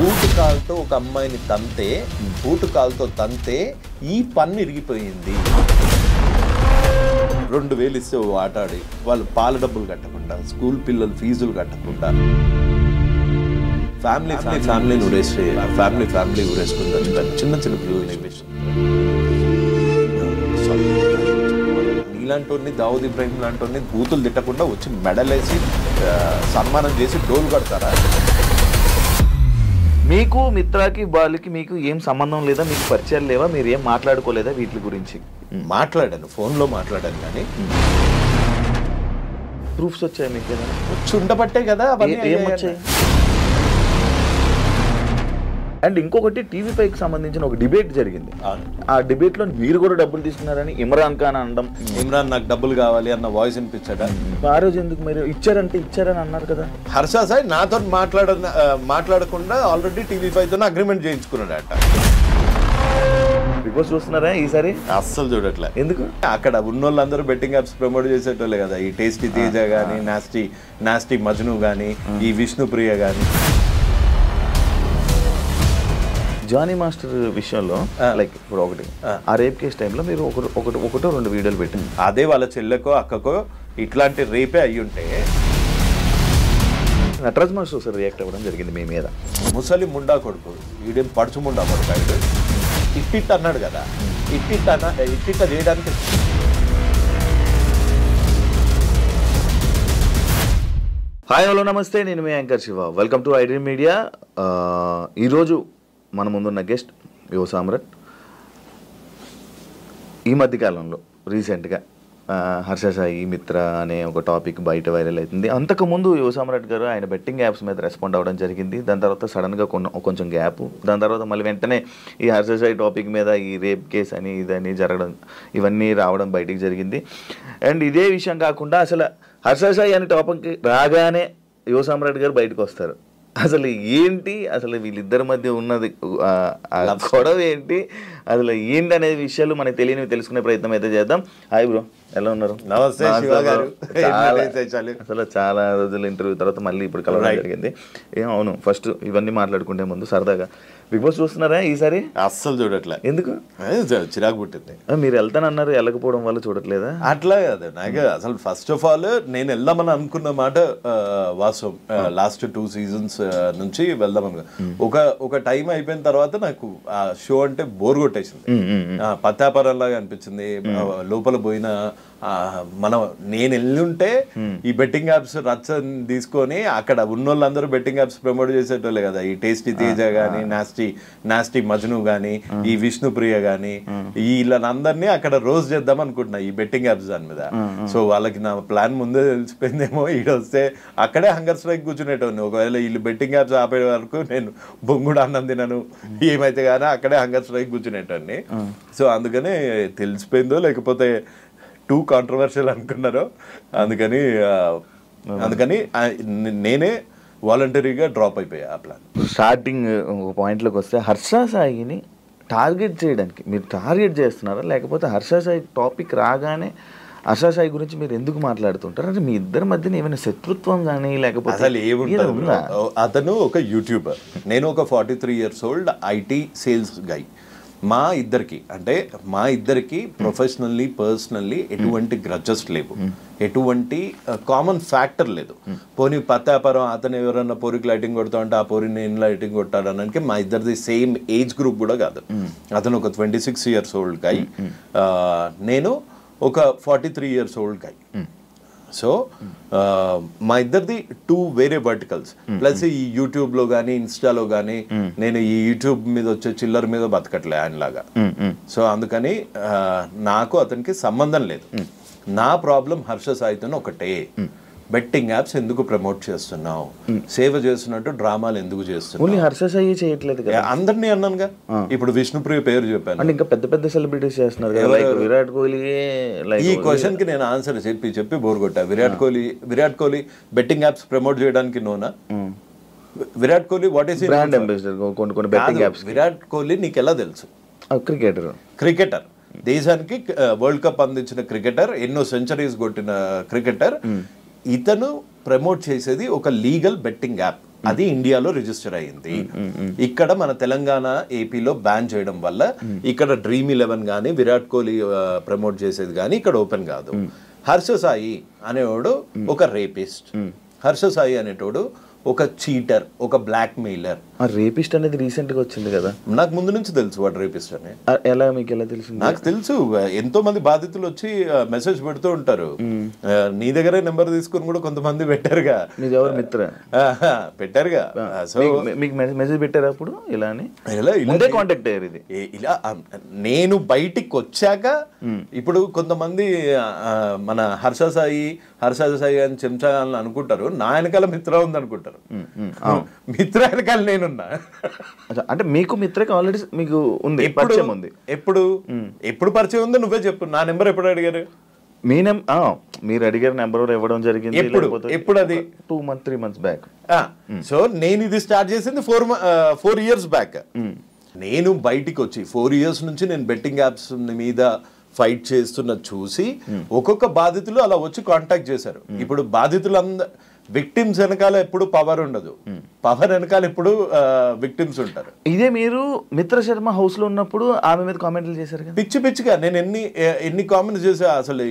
Boot కాలుతో ఒక అమ్మాయిని తంతే, బూటు కాలుతో తంతే ఈ పన్ను ఇరిగిపోయింది. 2000 ఇస్తే ఆట ఆడి వాళ్ళు పాల డబ్బులు కట్టకుండా, స్కూల్ పిల్లలు ఫీజులు కట్టకుండా, ఫ్యామిలీని ఉరేసి ఫ్యామిలీ ఉరేసుకుని చిన్న చిన్న పిల్లల్ని నీలాంటి దావుద్ ఇబ్రాహిం లాంటి బూతులు తిట్టకుండా వచ్చి మెడలేసి సన్మానం చేసి డోలు కడతారా? మీకు మిత్రాకి వాళ్ళకి మీకు ఏం సంబంధం లేదా, మీకు పరిచయాలు లేవా, మీరు ఏం మాట్లాడుకోలేదా వీటి గురించి? మాట్లాడాను, ఫోన్లో మాట్లాడాను, కానీ ప్రూఫ్స్ వచ్చాయి మీకు? వచ్చి ఉండబట్టే కదా ఏం వచ్చాయి. అండ్ ఇంకొకటి టీవీ5కి సంబంధించిన ఒక డిబేట్ జరిగింది. ఆ డిబేట్ లో మీరు కూడా డబ్బులు తీసుకున్నారని ఇమ్రాన్ ఖాన్ అనడం, ఇమ్రాన్ నాకు డబ్బులు కావాలి అన్న వాయిస్ వినిపించాడా? ఆ రోజు ఎందుకు మీరు ఇచ్చారని అన్నారు కదా. హర్ష సాయి నాతో మాట్లాడకుండా ఆల్రెడీ టీవీ5తో అగ్రిమెంట్ చేయించుకున్నాడట. బిగ్ బాస్ చూస్తున్నారా ఈసారి? అస్సలు చూడట్లే. ఎందుకు? అక్కడ ఉన్న వాళ్ళందరూ బెట్టింగ్ యాప్స్ ప్రమోట్ చేసేటోళ్ళే కదా. ఈ టేస్టీ తేజ కానీ, నాస్టీ మజ్ను కానీ, ఈ విష్ణుప్రియ కానీ. జానీ మాస్టర్ విషయంలో లైక్ ఇప్పుడు ఒకటి ఆ రేప్ కేసు టైంలో మీరు ఒకటో 2 వీడియోలు పెట్టింది. అదే వాళ్ళ చెల్లెకో అక్కకో ఇట్లాంటి రేపే అయ్యుంటే నటరాజ్ మాస్టర్ సార్ రియాక్ట్ అవ్వడం జరిగింది మీ మీద. ముసలి ముండా కొడుకు, వీడేం పడుచు ముండా కొడుకు, ఆయన ఇట్టిట్ అన్నాడు కదా. ఇట్టిట్ట చేయడానికి హాయ్ హలో నమస్తే, నేను మీ anchor Shiva. Welcome to iDream Media. ఈరోజు మన ముందున్న గెస్ట్ యువ సామ్రాట్. ఈ మధ్యకాలంలో రీసెంట్గా హర్ష సాయి మిత్ర అనే ఒక టాపిక్ బయట వైరల్ అవుతుంది. అంతకుముందు యువ సామ్రాట్ గారు ఆయన బెట్టింగ్ యాప్స్ మీద రెస్పాండ్ అవ్వడం జరిగింది. దాని తర్వాత సడన్గా కొంచెం గ్యాప్, దాని తర్వాత మళ్ళీ వెంటనే ఈ హర్ష సాయి టాపిక్ మీద ఈ రేప్ కేసు అని ఇదని జరగడం, ఇవన్నీ రావడం బయటికి జరిగింది. అండ్ ఇదే విషయం కాకుండా అసలు హర్ష సాయి అనే టాపిక్ రాగానే యువ సామ్రాట్ గారు బయటకు వస్తారు. అసలు ఏంటి, అసలు వీళ్ళిద్దరి మధ్య ఉన్నది గొడవ ఏంటి, అసలు ఏంటి అనే విషయాలు మనకు తెలియనివి తెలుసుకునే ప్రయత్నం అయితే చేద్దాం. హాయ్ బ్రో, ఎలా ఉన్నారు? నమస్తే శివ గారు. అసలు చాలా రోజుల ఇంటర్వ్యూ తర్వాత మళ్ళీ ఇప్పుడు కలవడం జరిగింది. అవును, ఫస్ట్ ఇవన్నీ మాట్లాడుకుంటే ముందు సరదాగా బిగ్ బాస్ చూస్తున్నారా ఈసారి? అస్సలు చూడట్లే. ఎందుకు? చిరాకు పుట్టింది. మీరు వెళ్తానన్నారు, వెళ్ళకపోవడం వల్ల చూడట్లేదా? అట్లా కాదు, నాకు అసలు ఫస్ట్ ఆఫ్ ఆల్ నేను వెళ్దామని అనుకున్న మాట వాస్తవం. లాస్ట్ 2 సీజన్స్ నుంచి వెళ్దామని ఒక టైం అయిపోయిన తర్వాత నాకు ఆ షో అంటే బోర్ కొట్టేసింది. పత్తాపరంలాగా అనిపించింది. లోపల పోయిన నేను వెళ్ళుంటే ఈ బెట్టింగ్ యాప్స్ రచ్చ తీసుకొని అక్కడ ఉన్నోళ్ళందరూ బెట్టింగ్ యాప్స్ ప్రమోట్ చేసేటోళ్ళే కదా. ఈ టేస్టీ తేజ కానీ, నాస్టీ మజ్ను కానీ, ఈ విష్ణుప్రియ కానీ, వీళ్ళందరినీ అక్కడ రోజు చేద్దాం అనుకుంటున్నా ఈ బెట్టింగ్ యాప్స్ దాని మీద. సో వాళ్ళకి నా ప్లాన్ ముందే తెలిసిపోయిందేమో. ఈడొస్తే అక్కడే హంగర్ స్ట్రైక్ కూర్చునేటోని. ఒకవేళ వీళ్ళు బెట్టింగ్ యాప్స్ ఆపే వరకు నేను బొంగుడు అన్నం తినను, ఏమైతే కానీ అక్కడే హంగర్ స్ట్రైక్ కూర్చునేటోని. సో అందుకని తెలిసిపోయిందో లేకపోతే టూ కాంట్రవర్షియల్ అనుకున్నారో అందుకని నేనే వాలంటరీగా డ్రాప్ అయిపోయా ఆ ప్లాన్. స్టార్టింగ్ ఒక పాయింట్లోకి వస్తే హర్ష సాయిని టార్గెట్ చేయడానికి మీరు టార్గెట్ చేస్తున్నారా, లేకపోతే హర్ష సాయి టాపిక్ రాగానే హర్ష సాయి గురించి మీరు ఎందుకు మాట్లాడుతుంటారు? అంటే మీ ఇద్దరి మధ్యన ఏమైనా శత్రుత్వం కానీ లేకపోతే అసలు ఏముంటుందా? అతను ఒక యూట్యూబర్, నేను ఒక 43 years old ఐటీ సేల్స్ గై. మా ఇద్దరికి ప్రొఫెషనల్లీ పర్సనల్లీ ఎటువంటి గ్రడ్జెస్ లేవు, ఎటువంటి కామన్ ఫ్యాక్టర్ లేదు. పోనీ పత్తాపరం అతను ఎవరన్నా పోరికి లైటింగ్ కొడతా అంటే ఆ పోరి నేను లైటింగ్ కొట్టాడడానికి మా ఇద్దరిది సేమ్ ఏజ్ గ్రూప్ కూడా కాదు. అతను ఒక 26 years old గై, నేను ఒక 43 years old గై. సో మా ఇద్దరిది 2 వేరే వర్టికల్స్. ప్లస్ ఈ యూట్యూబ్లో కానీ ఇన్స్టాలో కానీ నేను ఈ యూట్యూబ్ మీద వచ్చే చిల్లర మీద బతకట్లే ఆయనలాగా. సో అందుకని నాకు అతనికి సంబంధం లేదు. నా ప్రాబ్లం హర్ష సాయితో ఒకటే, బెట్టింగ్ యాప్స్ ఎందుకు ప్రమోట్ చేస్తున్నావు, సేవ చేస్తున్నట్టు డ్రామాలు ఎందుకు చేస్తున్నావు? హర్ష సాయి చేయట్లేదు కదా, అందరినీ అన్నానుగా. ఇప్పుడు విష్ణుప్రియ పేరు చెప్పాను, ఇంకా పెద్ద పెద్ద సెలబ్రిటీస్ చేస్తున్నారు కదా, విరాట్ కోహ్లీ. ఈ క్వశ్చన్ కి నేను ఆన్సర్ చెప్పి బోర్ కొట్టా. Virat Kohli betting apps promote చేయడానికి నోనా? Virat Kohli what is brand ambassador కొన్ని బెట్టింగ్ యాప్స్. విరాట్ కోహ్లీ నీకు ఎలా తెలుసు? క్రికెటర్, దేశానికి వరల్డ్ కప్ అందించిన క్రికెటర్, ఎన్నో సెంచరీస్ కొట్టిన క్రికెటర్. ఇతను ప్రమోట్ చేసేది ఒక లీగల్ బెట్టింగ్ యాప్. అది ఇండియాలో రిజిస్టర్ అయింది. ఇక్కడ మన తెలంగాణ ఏపీలో బ్యాన్ చేయడం వల్ల ఇక్కడ Dream11 కానీ విరాట్ కోహ్లీ ప్రమోట్ చేసేది కానీ ఇక్కడ ఓపెన్ కాదు. హర్ష సాయి అనేవాడు ఒక రేపిస్ట్, హర్ష సాయి అనేటోడు ఒక చీటర్, ఒక బ్లాక్ మెయిలర్. రేపిస్ట్ అనేది రీసెంట్ గా వచ్చింది కదా, నాకు ముందు నుంచి తెలుసు వాడు రేపిస్ట్ అని. ఎలా మీకు ఎలా తెలుసు? నాకు తెలుసు, ఎంతో మంది బాధితులు వచ్చి మెసేజ్ పెడుతూ ఉంటారు. నీ దగ్గరే నెంబర్ తీసుకుని కూడా కొంతమంది పెట్టారుగా, ఎవరు మిత్ర పెట్టారుగా. సో మీకు మెసేజ్ పెట్టారు అప్పుడు ఇలా అని? ఇలా కాంటాక్ట్ అయ్యారు. ఇది ఇలా నేను బయటికి వచ్చాక ఇప్పుడు కొంతమంది మన హర్ష సాయి అని చెంచా అని అనుకుంటారు, నా వెనకాల మిత్ర ఉంది అనుకుంటారు. మిత్ర వెనకాల నేనున్నా. అంటే మీకు మిత్రకి ఆల్రెడీ మీకు ఉంది, పరిచయం ఉంది. ఎప్పుడు పరిచయం ఉందో నువ్వే చెప్పు. నా నెంబర్ ఎప్పుడు అడిగారు? మీరు అడిగారు నెంబర్ ఇవ్వడం జరిగింది. ఎప్పుడు అది? 3 months బ్యాక్. సో నేను ఇది స్టార్ట్ చేసింది 4 years బ్యాక్. నేను బయటికి వచ్చి 4 years నుంచి నేను బెట్టింగ్ యాప్స్ మీద ఫైట్ చేస్తున్న చూసి ఒక్కొక్క బాధితులు అలా వచ్చి కాంటాక్ట్ చేశారు. ఇప్పుడు విక్టిమ్స్ వెనకాల ఎప్పుడు పవర్ ఉండదు, పవర్ వెనకాల ఎప్పుడు విక్టిమ్స్ ఉంటారు. ఇదే మీరు మిత్ర శర్మ హౌస్ లో ఉన్నప్పుడు ఆమె మీద కామెంట్లు చేశారు కదా, పిచ్చిగా. నేను ఎన్ని కామెంట్స్ చేసా, అసలు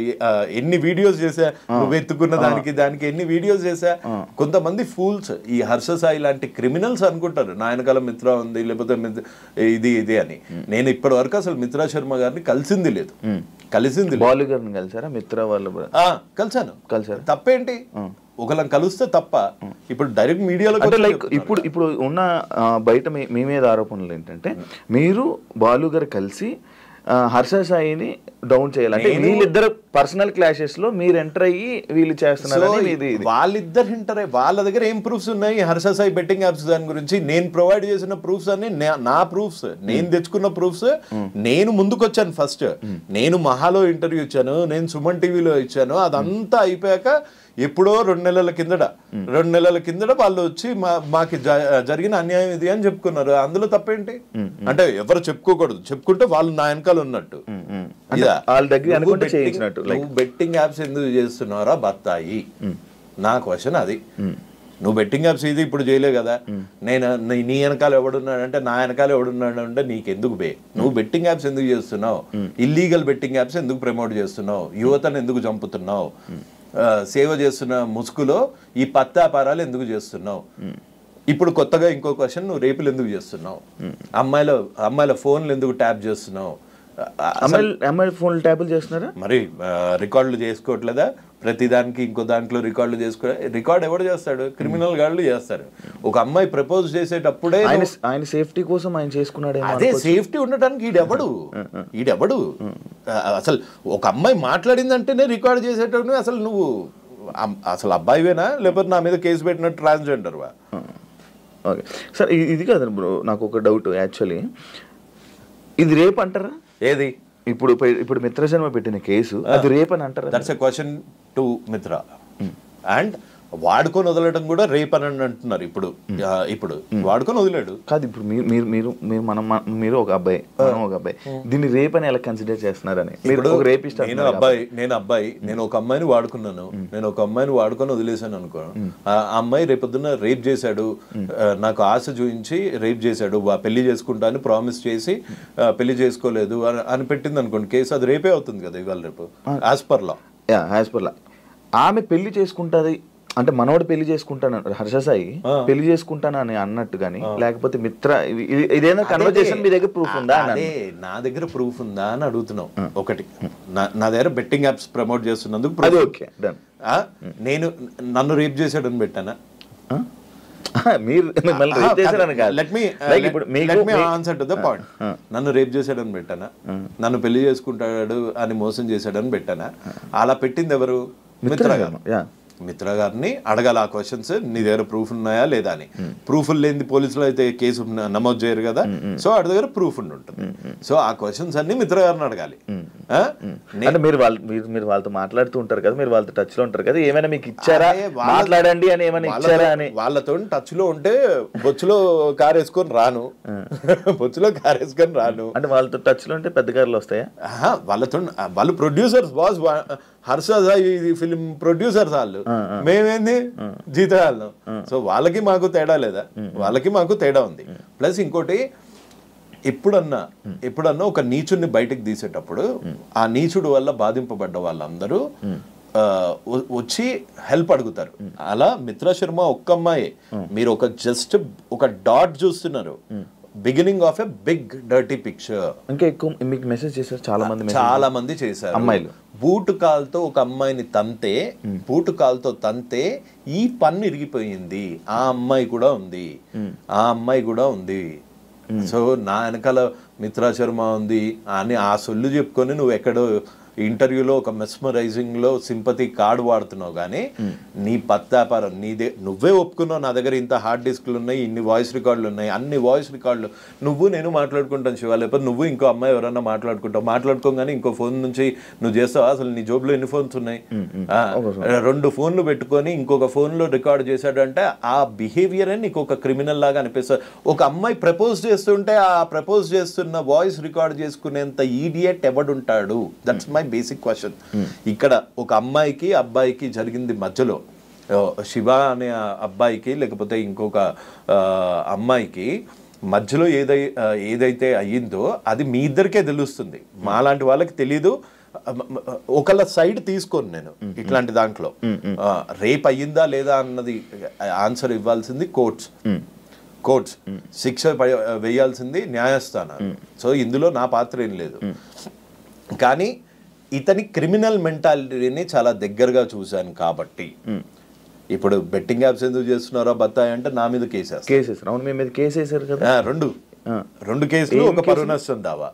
ఎన్ని వీడియోస్ చేసా, నువ్వు ఎత్తుకున్న దానికి ఎన్ని వీడియోస్ చేసా. కొంతమంది ఫూల్స్, ఈ హర్ష సాయి లాంటి క్రిమినల్స్ అనుకుంటారు నా వెనకాల మిత్ర ఉంది లేకపోతే ఇది అని. నేను ఇప్పటి వరకు అసలు మిత్రా శర్మ గారిని కలిసింది లేదు. బాలు గారిని కలిసారా? మిత్ర వాళ్ళు కలిసారు. తప్పేంటి? ఒకళ్ళని కలిస్తే తప్ప. ఇప్పుడు డైరెక్ట్ మీడియాలో లైక్ ఇప్పుడు ఉన్న బయట మీ మీద ఆరోపణలు ఏంటంటే మీరు బాలు గారు కలిసి హర్ష సాయిని డౌన్ చేయాలంటే వీళ్ళిద్దరు పర్సనల్ క్లాషెస్ లో మీరు ఎంటర్ అయ్యి వీళ్ళు చేస్తున్నారు. వాళ్ళిద్దరు ఎంటర్ అయ్యి వాళ్ళ దగ్గర ఏం ప్రూఫ్స్ ఉన్నాయి హర్ష సాయి బెట్టింగ్ యాప్స్ దాని గురించి? నేను ప్రొవైడ్ చేసిన ప్రూఫ్స్ అన్ని నా ప్రూఫ్స్, నేను తెచ్చుకున్న ప్రూఫ్స్. నేను ముందుకు వచ్చాను ఫస్ట్. నేను మహాలో ఇంటర్వ్యూ ఇచ్చాను, నేను సుమన్ టీవీలో ఇచ్చాను. అదంతా అయిపోయాక ఎప్పుడో 2 నెలల కిందట వాళ్ళు వచ్చి మాకు జరిగిన అన్యాయం ఇది అని చెప్పుకున్నారు. అందులో తప్పేంటి? అంటే ఎవరు చెప్పుకోకూడదు, చెప్పుకుంటే వాళ్ళు నా వెనకాల ఉన్నట్టు. నువ్వు బెట్టింగ్ యాప్స్ ఎందుకు చేస్తున్నారా బత్తాయి? నా క్వశ్చన్ అది. నువ్వు బెట్టింగ్ యాప్స్ ఇది ఇప్పుడు చేయలేవు కదా. నేను నీ వెనకాల ఎవడున్నాడంటే నా వెనకాల ఎవడున్నాడు అంటే నీకెందుకు నువ్వు బెట్టింగ్ యాప్స్ ఎందుకు చేస్తున్నావు? ఇల్లీగల్ బెట్టింగ్ యాప్స్ ఎందుకు ప్రమోట్ చేస్తున్నావు? యువతను ఎందుకు చంపుతున్నావు? సేవ చేస్తున్న ముసుగులో ఈ పత్తాపారాలు ఎందుకు చేస్తున్నావు? ఇప్పుడు కొత్తగా ఇంకో క్వశ్చన్, నువ్వు రేపులు ఎందుకు చేస్తున్నావు? అమ్మాయిల ఫోన్లు ఎందుకు ట్యాప్ చేస్తున్నావు? అమ్మాయిల ఫోన్లు ట్యాపులు చేస్తున్నారా? మరి రికార్డులు చేసుకోవట్లేదా? ప్రతిదానికి ఇంకో దాంట్లో రికార్డులు రికార్డ్ ఎవడు చేస్తాడు? క్రిమినల్ గాళ్ళు చేస్తారు. ఒక అమ్మాయి ప్రపోజ్ చేసేటప్పుడే ఆయన సేఫ్టీ కోసం ఆయన చేసుకున్నాడు. అదే సేఫ్టీ ఉండటానికి ఈడెవడు అసలు ఒక అమ్మాయి మాట్లాడిందంటేనే రికార్డ్ చేసేటప్పుడు అసలు నువ్వు అసలు అబ్బాయివేనా లేకపోతే నా మీద కేసు పెట్టినట్టు ట్రాన్స్జెండర్వా? ఓకే సార్, ఇది కదా బ్రో నాకు ఒక డౌట్. యాక్చువల్లీ ఇది రేప్ అంటారా? ఏది? ఇప్పుడు మిత్ర శర్మ పెట్టిన కేసు అది రేప్ అని అంటారా? దట్స్ ఎ క్వశ్చన్ టు మిత్ర. అండ్ వాడుకొని వదలడం కూడా రేప్ అని అంటున్నారు. ఇప్పుడు వాడుకొని వదిలేడు కాదు. ఇప్పుడు మీరు ఒక అబ్బాయి, ఒక అబ్బాయి, దీన్ని రేప్ అని ఎలా కన్సిడర్ చేస్తున్నారని? నేను ఒక అమ్మాయిని వాడుకున్నాను, నేను ఒక అమ్మాయిని వాడుకొని వదిలేసాను అనుకో. ఆ అమ్మాయి రేపొద్దున రేప్ చేశాడు, నాకు ఆశ చూపించి రేప్ చేశాడు, పెళ్లి చేసుకుంటా అని ప్రామిస్ చేసి పెళ్లి చేసుకోలేదు అని పెట్టింది అనుకోండి కేసు, అది రేపే అవుతుంది కదా ఇవాళ రేపు యాజ్ పర్ లా. ఆమె పెళ్లి చేసుకుంటుంది అంటే మనోడు పెళ్లి చేసుకుంటాను, హర్ష సాయి పెళ్లి చేసుకుంటాను అని అన్నట్టు గానీ, లేకపోతే మిత్ర ఇదేనా కన్వర్జేషన్ మీ దగ్గర ప్రూఫ్ ఉందా? నా దగ్గర ప్రూఫ్ ఉందా అని అడుగుతున్నావు. ఒకటి, నా దగ్గర బెట్టింగ్ యాప్స్ ప్రమోట్ చేస్తున్నందుకు నేను నన్ను రేప్ చేశాడని పెట్టానా? నన్ను రేప్ చేశాడని పెట్టానా? నన్ను పెళ్లి చేసుకుంటాడు అని మోసం చేశాడని పెట్టానా? అలా పెట్టింది ఎవరు? మిత్ర గారు. మిత్ర గారిని అడగాలి ఆ క్వశ్చన్స్, నీ దగ్గర ప్రూఫ్ ఉన్నాయా లేదా అని. ప్రూఫ్ లేని పోలీసులు అయితే కేసు నమోదు చేయరు కదా. సో వాడి దగ్గర ప్రూఫ్ ఉంటుంది. సో ఆ క్వశ్చన్స్ అన్ని మిత్ర గారిని అడగాలి. మీరు వాళ్ళతో మాట్లాడుతూ ఉంటారు కదా, మీరు వాళ్ళతో టచ్ లో ఉంటారు కదా, ఏమైనా మీకు ఇచ్చారా మాట్లాడండి అని ఏమైనా ఇచ్చారా అని? వాళ్ళతో టచ్ లో ఉంటే బొచ్చులో కారు వేసుకొని రాను, అంటే వాళ్ళతో టచ్ లో ఉంటే పెద్ద కార్లు వస్తాయా? వాళ్ళతో వాళ్ళు producers boss, Harsha Sai film producers వాళ్ళు, మేమేంది జీతగాళ్ళం. సో వాళ్ళకి మాకు తేడా లేదా? వాళ్ళకి మాకు తేడా ఉంది. ప్లస్ ఇంకోటి, ఎప్పుడన్నా ఒక నీచుడిని బయటకు తీసేటప్పుడు ఆ నీచుడు వల్ల బాధింపబడ్డ వాళ్ళందరూ వచ్చి హెల్ప్ అడుగుతారు. అలా మిత్రా శర్మ ఒక్క అమ్మాయి, మీరు జస్ట్ ఒక డాట్ చూస్తున్నారు, beginning of a big dirty picture. ఇంకా ఎక్కువ మీకు మెసేజ్ చేశారు చాలా మంది చేశారు. అమ్మాయిలు బూటు కాల్తో ఒక అమ్మాయిని బూటు కాల్తో తంతే ఈ పన్ను ఇరిగిపోయింది, ఆ అమ్మాయి కూడా ఉంది. సో నా వెనకాల మిత్రా శర్మ ఉంది అని ఆ సొల్లు చెప్పుకొని నువ్వు ఎక్కడో ఇంటర్వ్యూలో ఒక మెస్మరైజింగ్ లో సింపతి కార్డు వాడుతున్నావు, కానీ నీ పత్తాపారం నీదే. నువ్వే ఒప్పుకున్నావు, నా దగ్గర ఇంత హార్డ్ డిస్క్లు ఉన్నాయి, ఇన్ని వాయిస్ రికార్డులు ఉన్నాయి, అన్ని వాయిస్ రికార్డులు నేను మాట్లాడుకుంటాను శివ, లేకపోతే నువ్వు ఇంకో అమ్మాయి ఎవరన్నా మాట్లాడుకోగానే ఇంకో ఫోన్ నుంచి నువ్వు చేస్తావా? అసలు నీ జోబులో ఎన్ని ఫోన్స్ ఉన్నాయి? 2 ఫోన్లు పెట్టుకొని ఇంకొక ఫోన్ లో రికార్డ్ చేశాడంటే ఆ బిహేవియర్ నీకు ఒక క్రిమినల్ లాగా అనిపిస్తుంది. ఒక అమ్మాయి ప్రపోజ్ చేస్తుంటే ఆ ప్రపోజ్ చేస్తున్న వాయిస్ రికార్డ్ చేసుకునేంత ఈడియట్ ఎవడుంటాడు? That's my basic question. ఇక్కడ ఒక అమ్మాయికి అబ్బాయికి జరిగింది మధ్యలో, శివ అనే అబ్బాయికి లేకపోతే ఇంకొక అమ్మాయికి మధ్యలో ఏదైతే అయ్యిందో అది మీ ఇద్దరికే తెలుస్తుంది, మాలాంటి వాళ్ళకి తెలీదు. ఒకళ్ళ సైడ్ తీసుకోను నేను ఇట్లాంటి దాంట్లో. రేప్ అయ్యిందా లేదా అన్నది ఆన్సర్ ఇవ్వాల్సింది కోర్ట్స్, శిక్ష వేయాల్సింది న్యాయస్థానాలు. సో ఇందులో నా పాత్ర ఏం లేదు. కానీ ఇతని క్రిమినల్ మెంటాలిటీని చాలా దగ్గరగా చూశాను కాబట్టి, ఇప్పుడు బెట్టింగ్ యాప్స్ ఎందుకు చేస్తున్నారో బత్తాయి అంటే నా మీద కేసేస్తారు. అవును, మీ మీద కేసేసారు కదా. రెండు కేసులు, ఒక పరువు నష్టం దావా.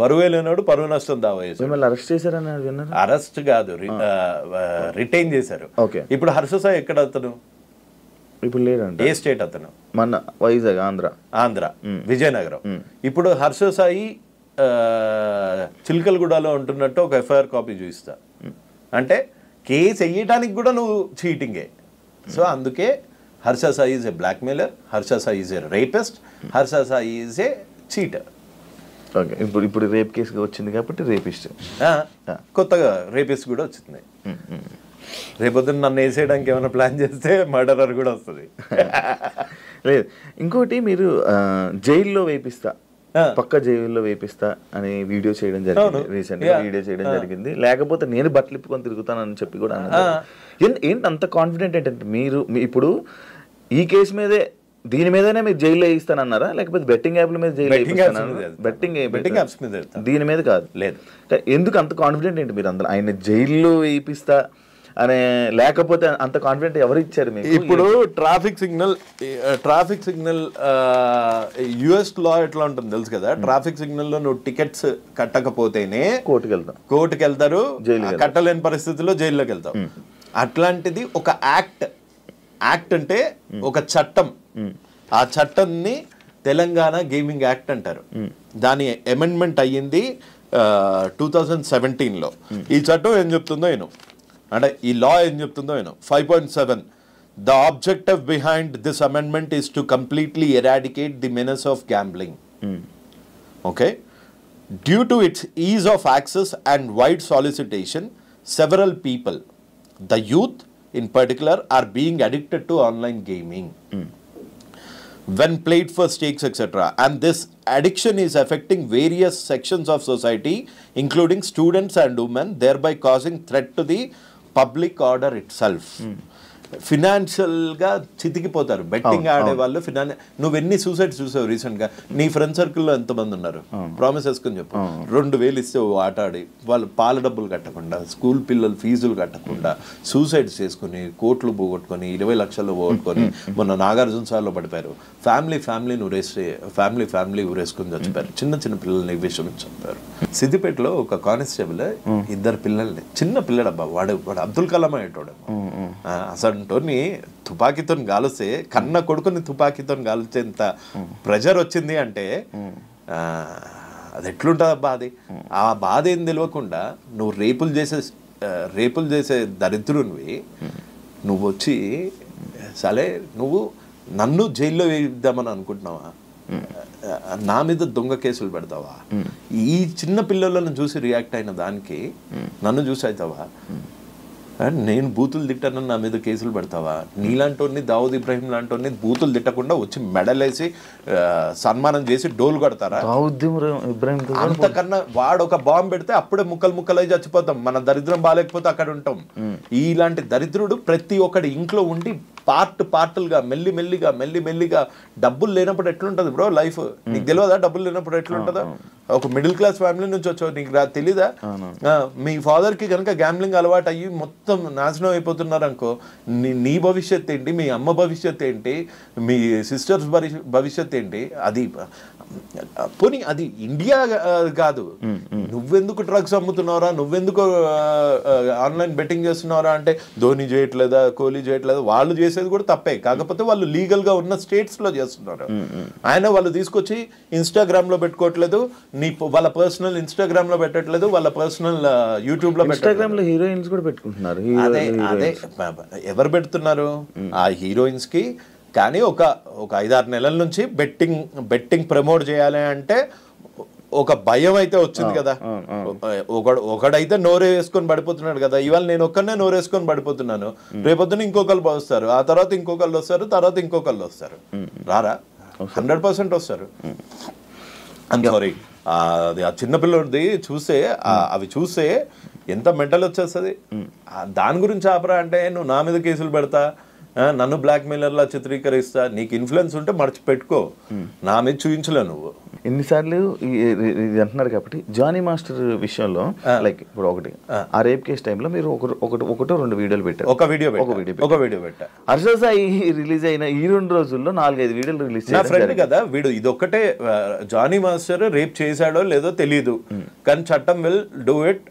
పరువే లేనాడు పరువు నష్టం దావా చేశారు. అరెస్ట్ చేశారని అరెస్ట్ కాదు, రిటైన్ చేశారు. ఇప్పుడు హర్ష సాయి ఎక్కడ అతను? ఇప్పుడు లేదండి. ఏ స్టేట్ అతను? మన వైజాగ్, ఆంధ్ర విజయనగరం. ఇప్పుడు హర్ష సాయి చిల్కలగూడలో ఉంటున్నట్టు ఒక ఎఫ్ఐఆర్ కాపీ చూపిస్తా అంటే కేసు వేయడానికి కూడా నువ్వు చీటింగే. సో అందుకే Harsha Sai is a blackmailer, Harsha Sai is a rapist, Harsha Sai is a cheater. Okay, ఇప్పుడు రేప్ కేసు వచ్చింది కాబట్టి రేపిస్ట్, కొత్తగా రేపిస్ట్ కూడా వచ్చింది. రేపొద్దున నన్ను వేసేయడానికి ఏమైనా ప్లాన్ చేస్తే మర్డరర్ కూడా వస్తుంది. లేదు, ఇంకోటి మీరు జైల్లో వేపిస్తా, పక్క జైల్లో వేపిస్తా అనే వీడియో చేయడం జరిగింది, రీసెంట్ గా వీడియో చేయడం జరిగింది. లేకపోతే నేను బట్టలు ఇప్పుకొని తిరుగుతానని చెప్పి కూడా అన్నారు. ఏంటి అంత కాన్ఫిడెంట్ ఏంటంటే మీరు ఇప్పుడు ఈ కేసు మీదే, దీని మీదనే మీరు జైల్లో వేయిస్తానన్నారా, లేకపోతే బెట్టింగ్ యాప్ల మీద జైల్లో బెట్టింగ్ యాప్స్ మీద దీని మీద కాదు? లేదు. ఎందుకు అంత కాన్ఫిడెంట్ ఏంటి మీరు అందులో? ఆయన జైల్లో వేయిస్తా అనే, లేకపోతే అంత కాన్ఫిడెంట్ ఎవరు ఇచ్చారు మీకు? ఇప్పుడు ట్రాఫిక్ సిగ్నల్ యుఎస్ లా ఎట్లా ఉంటుంది తెలుసు కదా. ట్రాఫిక్ సిగ్నల్ లో నువ్వు టికెట్స్ కట్టకపోతేనే కోర్టుకి వెళ్తారు, కట్టలేని పరిస్థితుల్లో జైల్లోకి వెళ్తావు. అట్లాంటిది ఒక యాక్ట్ అంటే ఒక చట్టం. ఆ చట్టాన్ని తెలంగాణ గేమింగ్ యాక్ట్ అంటారు. దాని అమెండ్మెంట్ అయ్యింది 2017లో. ఈ చట్టం ఏం చెప్తుందో అంటే ఈ లా ఏం చెప్తుందో 5.7 The objective behind this amendment is to completely eradicate the menace of gambling. Okay, due to its ease of access and wide solicitation, several people, the youth in particular, are being addicted to online gaming when played for stakes, etc. And this addiction is affecting various sections of society, including students and women, thereby causing threat to the public order itself. Financial గా చితికిపోతారు betting ఆడే వాళ్ళు. నువ్వెన్ని suicides చూసావు recent గా? నీ friend సర్కిల్లో ఎంతమంది ఉన్నారు? ప్రామిస్ వేసుకొని చెప్పు. 2,000 ఇస్తే ఆట ఆడి వాళ్ళు పాల డబ్బులు కట్టకుండా, స్కూల్ పిల్లలు ఫీజులు కట్టకుండా సూసైడ్స్ చేసుకుని, కోట్లు పోగొట్టుకొని, 20 లక్షలు పోగొట్టుకొని మొన్న నాగార్జున సార్లో పడిపోయారు. ఫ్యామిలీ ఊరేసుకొని చచ్చిపోయారు. చిన్న పిల్లల్ని విషయం చంపారు. సిద్దిపేటలో ఒక కానిస్టేబుల్ 2 పిల్లల్ని, చిన్న పిల్లడబ్బా, వాడు అబ్దుల్ కలాం అయ్యేటోడు. అసలు తుపాకీతో గాలిస్తే, కన్న కొడుకుని తుపాకీతో గాలిచేంత ప్రెజర్ వచ్చింది అంటే అది ఎట్లుంటుంది బాధ. ఆ బాధ ఏం తెలియకుండా నువ్వు రేపులు చేసే దరిద్రునివి నువ్వు వచ్చి సరే నువ్వు నన్ను జైల్లో వేయిద్దామని అనుకుంటున్నావా? నా మీద దొంగ కేసులు పెడతావా? ఈ చిన్న పిల్లలను చూసి రియాక్ట్ అయిన దానికి నన్ను చూసి అవుతావా? నేను బూతులు తిట్టానని నా మీద కేసులు పెడతావా? నీలాంటి దావుద్ ఇబ్రాహిం లాంటి బూతులు తిట్టకుండా వచ్చి మెడలేసి సన్మానం చేసి డోలు కొడతారా? అంతకన్నా వాడు ఒక బాంబు పెడితే అప్పుడే ముక్కలు ముక్కలై చచ్చిపోతాం. మన దరిద్రం బాగాలేకపోతే అక్కడ ఉంటాం. ఇలాంటి దరిద్రుడు ప్రతి ఒక్కడి ఇంట్లో ఉండి పార్టులుగా మెల్లిమెల్లిగా డబ్బులు లేనప్పుడు ఎట్లుంటది బ్రో లైఫ్? నీకు తెలియదా డబ్బులు లేనప్పుడు ఎట్లుంటుందో? ఒక మిడిల్ క్లాస్ ఫ్యామిలీ నుంచి వచ్చావు, నీకు తెలీదా? మీ ఫాదర్ కి కనుక గ్యాంబ్లింగ్ అలవాటు అయ్యి మొత్తం నాశనం అయిపోతున్నారు అనుకో, నీ భవిష్యత్ ఏంటి? మీ అమ్మ భవిష్యత్ ఏంటి? మీ సిస్టర్స్ భవిష్యత్ ఏంటి? అది పోనీ అది ఇండియా కాదు. నువ్వెందుకు డ్రగ్స్ అమ్ముతున్నావురా, నువ్వెందుకు ఆన్లైన్ బెట్టింగ్ చేస్తున్నావురా అంటే ధోని చేయట్లేదా, కోహ్లీ చేయట్లేదా? వాళ్ళు చేసేది కూడా తప్పే, కాకపోతే వాళ్ళు లీగల్ గా ఉన్న స్టేట్స్ లో చేస్తున్నారు. ఆయన వాళ్ళు తీసుకొచ్చి ఇన్స్టాగ్రామ్ లో పెట్టుకోవట్లేదు, వాళ్ళ పర్సనల్ ఇన్స్టాగ్రామ్ లో పెట్టట్లేదు, వాళ్ళ పర్సనల్ యూట్యూబ్ లో ఇన్స్టాగ్రామ్ లో హీరోయిన్స్ కూడా పెట్టుకుంటున్నారు. అదే ఎవరు పెడుతున్నారు? ఆ హీరోయిన్స్ కి. కానీ ఒక 5-6 నెలల నుంచి బెట్టింగ్ ప్రమోట్ చేయాలి అంటే ఒక భయం అయితే వచ్చింది కదా. ఒకడైతే నోరే వేసుకొని పడిపోతున్నాడు కదా. ఇవాళ నేను ఒక్కనే నోరు వేసుకొని పడిపోతున్నాను, రేపొద్దున ఇంకొకళ్ళు వస్తారు, ఆ తర్వాత ఇంకొకళ్ళు వస్తారు, తర్వాత ఇంకొకళ్ళు వస్తారు. రారా? 100% వస్తారు. సారీ, అది ఆ చిన్నపిల్లది చూస్తే అవి చూస్తే ఎంత మెంటల్ వచ్చేస్తుంది. దాని గురించి ఆపరా అంటే నువ్వు నా మీద కేసులు పెడతా, నన్ను బ్లాక్ మెయిలర్లా చిత్రీకరిస్తా. నీకు ఇన్ఫ్లుయెన్స్ ఉంటే పెట్టుకో, నా మీద చూపించలే నువ్వు. ఎన్నిసార్లు ఇది అంటున్నారు కాబట్టి జానీ మాస్టర్ విషయంలో లైక్ ఇప్పుడు ఒకటి ఆ రేప్ కేసు టైంలో మీరు ఒకటో 2 వీడియోలు పెట్టారు. ఒక వీడియో పెట్టా. హర్ష సాయి రిలీజ్ అయిన ఈ 2 రోజుల్లో 4-5 వీడియోలు రిలీజ్ నా ఫ్రెండ్ కదా వీడు. ఇదొక్కటే జానీ మాస్టర్ రేప్ చేశాడో లేదో తెలియదు, కానీ చట్టం will do it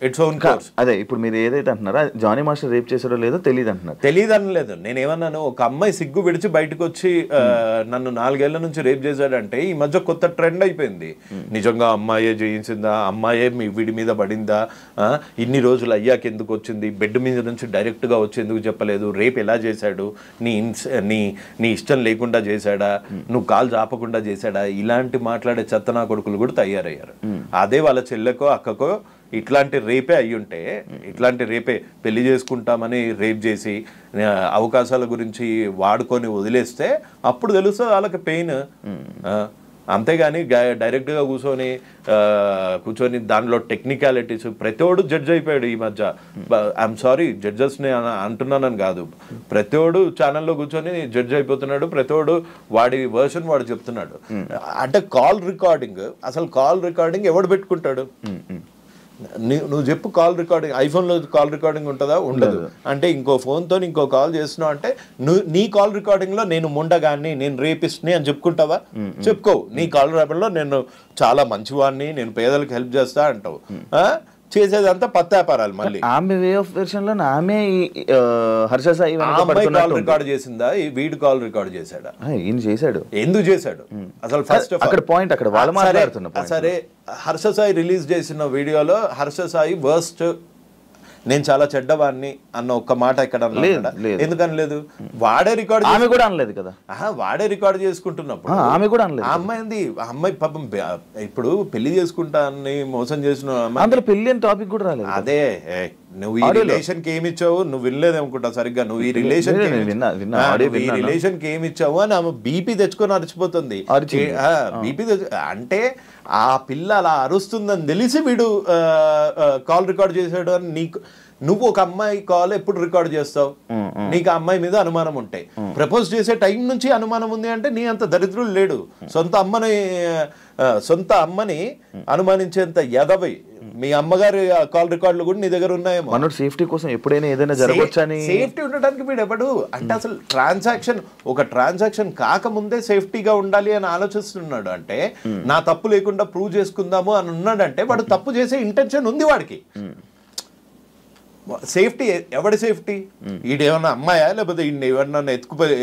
its own course. అదే ఇప్పుడు మీరు ఏదైతే అంటున్నారో జానీ మాస్టర్ రేప్ చేశాడో లేదో తెలియదు అంటున్నారు. తెలియదు అనలేదు. నేనేమన్నాను, ఒక అమ్మాయి సిగ్గు విడిచి బయటకు వచ్చి నన్ను 4 ఏళ్ల నుంచి రేప్ చేశాడంటే ఈ మధ్య కొత్త ట్రెండ్ అయిపోయింది. నిజంగా అమ్మాయే చేయించిందా, అమ్మాయే వీడి మీద పడిందా, ఇన్ని రోజులు అయ్యాక ఎందుకు వచ్చింది, బెడ్ మీద నుంచి డైరెక్ట్ గా వచ్చి ఎందుకు చెప్పలేదు, రేప్ ఎలా చేశాడు, నీ ఇష్టం లేకుండా చేశాడా, నువ్వు కాలు చాపకుండా చేశాడా, ఇలాంటి మాట్లాడే చెత్తనా కొడుకులు కూడా తయారయ్యారు. అదే వాళ్ళ చెల్లెకో అక్కకో ఇట్లాంటి రేపే అయ్యుంటే, ఇట్లాంటి రేపే పెళ్లి చేసుకుంటామని రేప్ చేసి అవకాశాల గురించి వాడుకొని వదిలేస్తే అప్పుడు తెలుస్తుంది వాళ్ళకి పెయిన్. అంతేగాని డైరెక్ట్గా కూర్చొని దానిలో టెక్నికాలిటీస్ ప్రతివాడు జడ్జ్ అయిపోయాడు ఈ మధ్య. ఐఎమ్ సారీ జడ్జెస్ని అంటున్నానని కాదు, ప్రతివాడు ఛానల్లో కూర్చొని జడ్జ్ అయిపోతున్నాడు, ప్రతివాడు వాడి వర్షన్ వాడు చెప్తున్నాడు. అంటే కాల్ రికార్డింగ్ ఎవడు పెట్టుకుంటాడు? నువ్వు చెప్పు. కాల్ రికార్డింగ్ ఐఫోన్లో కాల్ రికార్డింగ్ ఉంటుందా? ఉండదు. అంటే ఇంకో ఫోన్తో ఇంకో కాల్ చేస్తున్నావు అంటే నీ కాల్ రికార్డింగ్లో నేను ముండగాన్ని, నేను రేపిస్ట్ని అని చెప్పుకుంటావా? చెప్పుకోవు. నీ కాల్ రికార్డింగ్లో నేను చాలా మంచివాడిని, నేను పేదలకు హెల్ప్ చేస్తా అంటావు. చేసేదంతా పత్తాపారాలు. మళ్ళీ ఆమె వే ఆఫ్ వెర్షన్ లో ఆమె హర్ష సాయి కాల్ రికార్డ్ చేసిందా, వీడు కాల్ రికార్డ్ చేశాడా? ఈయన చేశాడు. ఎందుకు చేశాడు అసలు? ఫస్ట్ అక్కడ పాయింట్ అక్కడ వాళ్ళు మాట్లాడుతున్నారు. సరే, హర్ష సాయి రిలీజ్ చేసిన వీడియోలో హర్ష సాయి వర్స్ట్, నేను చాలా చెడ్డవాడిని అన్న ఒక్క మాట ఇక్కడ ఎందుకని లేదు? వాడే రికార్డ్, ఆమె కూడా అనలేదు కదా. వాడే రికార్డ్ చేసుకుంటున్నప్పుడు ఆమె కూడా అనలేదు. ఆ అమ్మాయి పాపం ఇప్పుడు పెళ్లి చేసుకుంటా అని మోసం చేసిన అందులో పెళ్లి అని టాపిక్ కూడా రాలేదు. అదే నువ్వు ఈ రిలేషన్ కి ఏమి ఇచ్చావు, నువ్వు వినలేదు అనుకుంటా సరిగ్గా. నువ్వు ఈ రిలేషన్ కి ఏమి ఇచ్చావు అని ఆమె బీపీ తెచ్చుకొని అరిచిపోతుంది. బీపీ అంటే ఆ పిల్ల అలా అరుస్తుందని తెలిసి వీడు కాల్ రికార్డ్ చేశాడు అని నువ్వు ఒక అమ్మాయి కాల్ ఎప్పుడు రికార్డ్ చేస్తావు? నీకు ఆ అమ్మాయి మీద అనుమానం ఉంటే, ప్రపోజ్ చేసే టైం నుంచి అనుమానం ఉంది అంటే నీ అంత దరిద్రులు లేడు. సొంత అమ్మని అనుమానించేంత ఎదవి మీ అమ్మగారి కాల్ రికార్డులు కూడా నీ దగ్గర ఉన్నాయేమో. మన సేఫ్టీ కోసం ఎప్పుడైనా ఏదైనా జరగవచ్చని, సేఫ్టీ ఉండడానికి వీడు ఎవడు అంటే అసలు ట్రాన్సాక్షన్ కాకముందే సేఫ్టీగా ఉండాలి అని ఆలోచిస్తున్నాడు. అంటే నా తప్పు లేకుండా ప్రూవ్ చేసుకుందాము అని ఉన్నాడంటే వాడు తప్పు చేసే ఇంటెన్షన్ ఉంది వాడికి. సేఫ్టీ ఎవడి సేఫ్టీ? ఈడేమన్నా అమ్మాయా లేకపోతే ఎవరన్నా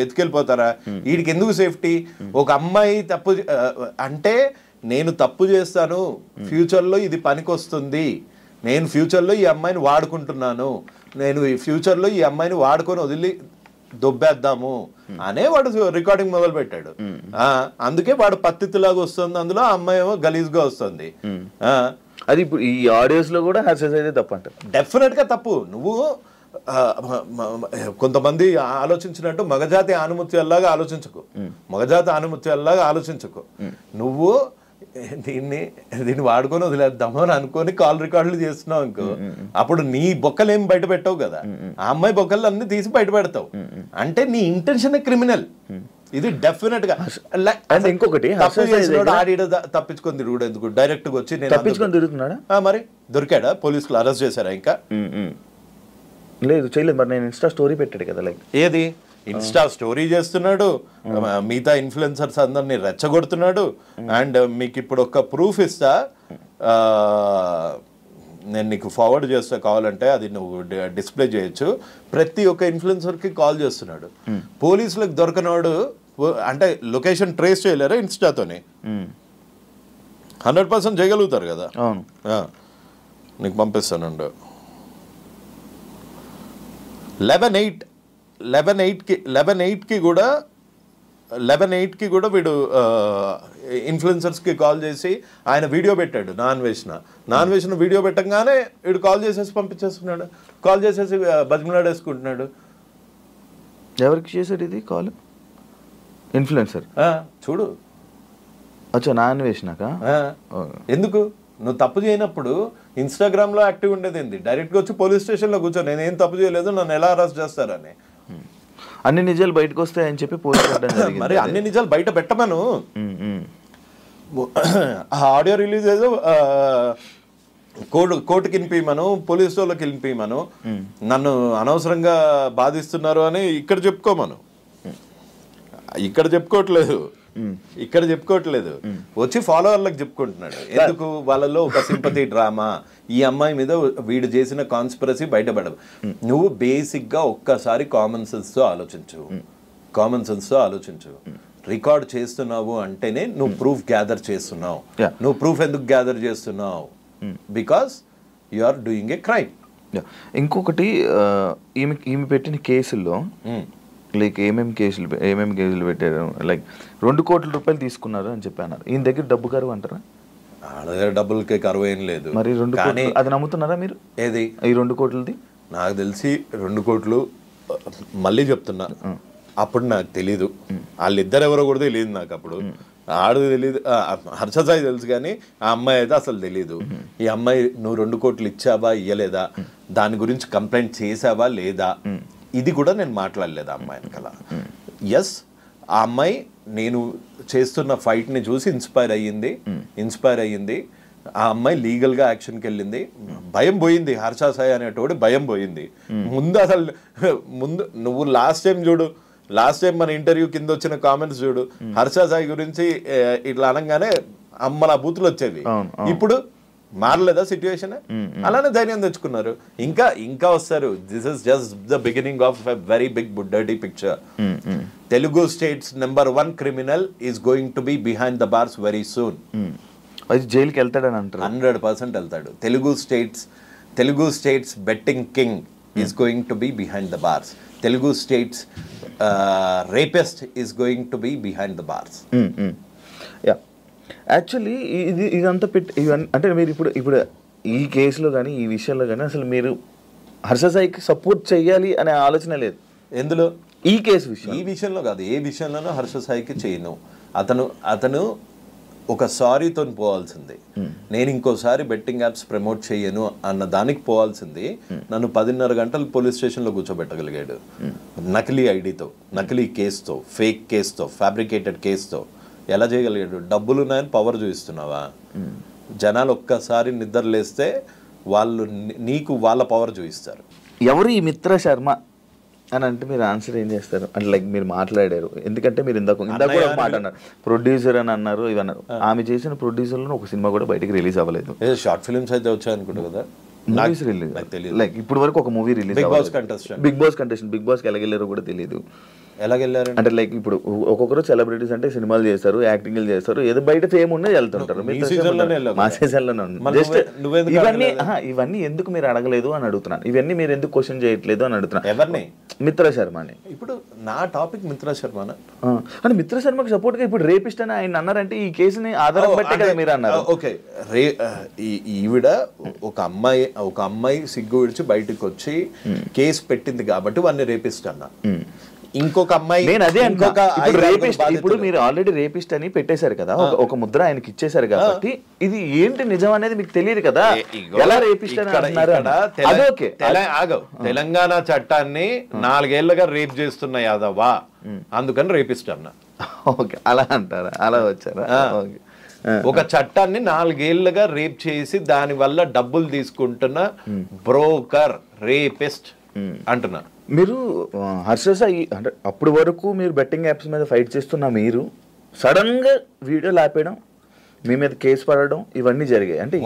ఎత్తుకెళ్ళిపోతారా? వీడికి ఎందుకు సేఫ్టీ? ఒక అమ్మాయి తప్పు అంటే నేను తప్పు చేస్తాను, ఫ్యూచర్లో ఇది పనికొస్తుంది, నేను ఫ్యూచర్లో ఈ అమ్మాయిని వాడుకుంటున్నాను, నేను ఈ ఫ్యూచర్లో ఈ అమ్మాయిని వాడుకొని వదిలి దొబ్బేద్దాము అనే వాడు రికార్డింగ్ మొదలు పెట్టాడు. అందుకే వాడు పత్తిలాగా వస్తుంది, అందులో ఆ అమ్మాయి ఏమో గలీజ్గా వస్తుంది. అది ఇప్పుడు ఈ ఆడియోస్ లో కూడా హర్షస్ అయితే తప్పు అంటారు. డెఫినెట్ గా తప్పు. నువ్వు కొంతమంది ఆలోచించినట్టు మగజాతి ఆనుమత్యాల్లాగా ఆలోచించకు, నువ్వు దీన్ని వాడుకొని వదిలేద్దాము అని అనుకొని కాల్ రికార్డులు చేస్తున్నావు అనుకో, అప్పుడు నీ బొక్కలు ఏం బయట పెట్టావు కదా, ఆ అమ్మాయి బొక్కలు అన్ని తీసి బయట పెడతావు. అంటే నీ ఇంటెన్షన్ క్రిమినల్. ఇది డెఫినెట్ గా. ఇంకొకటి తప్పించుకొని తిరుగుడు ఎందుకు, డైరెక్ట్ గా వచ్చి నేను తప్పించుకొని తిరుగుతున్నాడా? మరి దొరికాడా? పోలీసులు అరెస్ట్ చేశారా? ఇంకా లేదు, చేయలేదు. మరి నేను ఇన్స్టా స్టోరీ పెట్టాడు కదా, లైక్ ఏది ఇన్స్టా స్టోరీ చేస్తున్నాడు, మిగతా ఇన్ఫ్లుయెన్సర్స్ అందరినీ రెచ్చగొడుతున్నాడు. అండ్ మీకు ఇప్పుడు ఒక ప్రూఫ్ ఇస్తా, నేను నీకు ఫార్వర్డ్ చేస్తా కావాలంటే, అది నువ్వు డిస్ప్లే చేయొచ్చు. ప్రతి ఒక్క ఇన్ఫ్లుయెన్సర్కి కాల్ చేస్తున్నాడు. పోలీసులకు దొరకనాడు అంటే లొకేషన్ ట్రేస్ చేయలేరా ఇన్స్టాతోనే? 100% చేయగలుగుతారు కదా. నీకు పంపిస్తానండు. 11/8కి కూడా వీడు ఇన్ఫ్లుయెన్సర్స్కి కాల్ చేసి ఆయన వీడియో పెట్టాడు. నాన్ వేసిన వీడియో పెట్టంగానే వీడు కాల్ చేసేసి పంపించేస్తున్నాడు, కాల్ చేసేసి బతిమలాడేసుకుంటున్నాడు. ఎవరికి చేశాడు ఇది కాల్? ఇన్ఫ్లుయెన్సర్ చూడు. అచ్చా, నాన్ వేసినాక ఎందుకు నువ్వు తప్పు చేయనప్పుడు ఇన్స్టాగ్రామ్లో యాక్టివ్ ఉండేది ఏంది? డైరెక్ట్గా వచ్చి పోలీస్ స్టేషన్లో కూర్చో, నేనేం తప్పు చేయలేదు, నన్ను ఎలా అరెస్ట్ చేస్తారని. అన్ని నిజాలు బయటకు వస్తాయని చెప్పి పోలీసు మరి అన్ని నిజాలు బయట పెట్టమను. ఆడియో రిలీజ్ ఏదో కోర్టుకి వినిపించమను, పోలీసు వాళ్ళకి వినిపించమను, నన్ను అనవసరంగా బాధిస్తున్నారు అని ఇక్కడ చెప్పుకోమను. ఇక్కడ చెప్పుకోవట్లేదు, వచ్చి ఫాలోవర్లకు చెప్పుకుంటున్నాడు. ఎందుకు? వాళ్ళలో ఒక సింపతి డ్రామా, ఈ అమ్మాయి మీద వీడు చేసిన కాన్స్పిరసీ బయటపడదు. నువ్వు బేసిక్ గా ఒక్కసారి కామన్ సెన్స్ తో ఆలోచించు. రికార్డ్ చేస్తున్నావు అంటేనే నువ్వు ప్రూఫ్ గ్యాదర్ చేస్తున్నావు. నువ్వు ప్రూఫ్ ఎందుకు గ్యాదర్ చేస్తున్నావు? Because you are doing a crime. ఇంకొకటి, ఈమె పెట్టిన కేసుల్లో లైక్ ఏమేమి కేసులు పెట్టారు, లైక్ 2 కోట్ల రూపాయలు తీసుకున్నారు అని చెప్పాను. ఈయన దగ్గర డబ్బు కరువు అంటారా? డబ్బులకి కరువు ఏం లేదు. మరి 2 కోట్లు అది నమ్ముతున్నారా మీరు? ఏది ఈ 2 కోట్లది? నాకు తెలిసి 2 కోట్లు, మళ్ళీ చెప్తున్నా, అప్పుడు నాకు తెలీదు. వాళ్ళిద్దరు ఎవరో కూడా తెలియదు నాకు. అప్పుడు ఆడది తెలియదు, హర్షసాయి తెలుసు, కానీ ఆ అమ్మాయి అయితే అసలు తెలీదు. ఈ అమ్మాయి నువ్వు 2 కోట్లు ఇచ్చావా ఇయ్యలేదా, దాని గురించి కంప్లైంట్ చేసావా లేదా, ఇది కూడా నేను మాట్లాడలేదు ఆ అమ్మాయి వెనకాల. ఎస్, ఆ అమ్మాయి నేను చేస్తున్న ఫైట్ని చూసి ఇన్స్పైర్ అయ్యింది. ఆ అమ్మాయి లీగల్గా యాక్షన్కి వెళ్ళింది. భయం పోయింది, హర్ష సాయి అనేటోడు భయం పోయింది. ముందు నువ్వు లాస్ట్ టైం మన ఇంటర్వ్యూ కింద వచ్చిన కామెంట్స్ చూడు, హర్ష సాయి గురించి ఇట్లా అనగానే అమ్మలా బూతులు వచ్చేవి. ఇప్పుడు మారలేదా సిచ్యువేషన్? అలానే ధైర్యం తెచ్చుకున్నారు. ఇంకా వస్తారు. This is just the beginning of a very big dirty picture. Telugu states #1 criminal is going to be behind the bars very soon. జైలుకి వెళ్తాడని అంటారు. 100% వెళ్తాడు. Telugu states betting king is going to be behind the bars. Telugu states rapist is going to be behind the bars. Actually ఇదంతా ఇవన్నీ అంటే మీరు ఇప్పుడు ఈ కేసులో కానీ ఈ విషయంలో కానీ అసలు మీరు హర్ష సాయికి సపోర్ట్ చేయాలి అనే ఆలోచన లేదు. ఎందులో? ఈ విషయంలో కాదు, ఏ విషయంలోనూ హర్ష సాయికి చేయను. అతను ఒక సారీతో పోవాల్సింది. నేను ఇంకోసారి బెట్టింగ్ యాప్స్ ప్రమోట్ చేయను అన్న దానికి పోవాల్సింది. నన్ను 10:30 గంటలు పోలీస్ స్టేషన్లో కూర్చోబెట్టగలిగాడు. నకిలీ ఐడితో, నకిలీ కేసుతో, ఫేక్ కేసుతో, ఫ్యాబ్రికేటెడ్ కేసుతో. ఎలా చేయగలిగాడు? డబ్బులు ఉన్నాయని పవర్ చూపిస్తున్నావా? జనాలు ఒక్కసారి నిద్ర లేస్తే వాళ్ళు నీకు వాళ్ళ పవర్ చూపిస్తారు. ఎవరు ఈ మిత్ర శర్మ అని అంటే మీరు ఆన్సర్ ఏం చేస్తారు? అంటే లైక్ మీరు మాట్లాడారు, ఎందుకంటే మీరు ఇందాక కూడా ఒక మాట అన్నారు, ప్రొడ్యూసర్ అని అన్నారు, ఇవన్నారు. ఆమె చేసిన ప్రొడ్యూసర్లో ఒక సినిమా కూడా బయటకు రిలీజ్ అవ్వలేదు. షార్ట్ ఫిల్మ్స్ అయితే వచ్చాయి అనుకుంటా కదా. లైక్ ఇప్పుడు వరకు ఒక movie release, Bigg Boss contestant, Bigg బాస్కి ఎలాగెళ్ళారో కూడా తెలియదు. ఎలాగెళ్ళారు అంటే లైక్ ఇప్పుడు ఒక్కొక్కరు సెలబ్రిటీస్ అంటే సినిమాలు చేస్తారు, యాక్టింగ్లు చేస్తారు, ఏదో బయట ఫేమ్ ఉన్నది వెళ్తుంటారు. మా సీజన్లోనే ఇవన్నీ ఎందుకు మీరు అడగలేదు అని అడుగుతున్నాను. ఇవన్నీ మీరు ఎందుకు క్వశ్చన్ చేయట్లేదు అని అడుగుతున్నాను. ఎవరిని? మిత్రా శర్మని. ఇప్పుడు నా టాపిక్ మిత్రా శర్మనా? అంటే మిత్రా శర్మకి సపోర్ట్ గా ఇప్పుడు రేపిస్ట్ అని ఆయన అన్నారంటే ఈ కేసుని ఆధారం బట్టే కదా మీరు అన్నారు. ఓకే, ఈవిడ ఒక అమ్మాయి సిగ్గు విడిచి బయటకు వచ్చి కేసు పెట్టింది కాబట్టి వాడిని రేపిస్ట్ అన్నా. ఇంకొక అమ్మాయి, నేను అదే ఇప్పుడు మీరు ఆల్రెడీ రేపిస్ట్ అని పెట్టేశారు కదా, ఒక ముద్ర ఆయనకి ఇచ్చేసారు కాబట్టి ఇది ఏంటి నిజం అనేది మీకు తెలియదు కదా, ఎలా రేపిస్ట్ అని అంటున్నారు. తెలంగాణ చట్టాన్ని 4 ఏళ్లుగా రేప్ చేస్తున్న యాదవా, అందుకని రేపిస్ట్ అన్నా. ఓకే, అలా అంటారా, అలా వచ్చారా? ఒక చట్టాన్ని 4 ఏళ్లుగా రేప్ చేసి దాని వల్ల డబ్బులు తీసుకుంటున్న బ్రోకర్ రేపిస్ట్ అంటున్నా. మీరు హర్ష సాయి అంటే అప్పటి వరకు మీరు బెట్టింగ్ యాప్స్ మీద ఫైట్ చేస్తున్న మీరు సడన్ గా వీడియోలు ఆపేయడం, మీ మీద కేసు పడడం ఇవన్నీ జరిగాయి. అంటే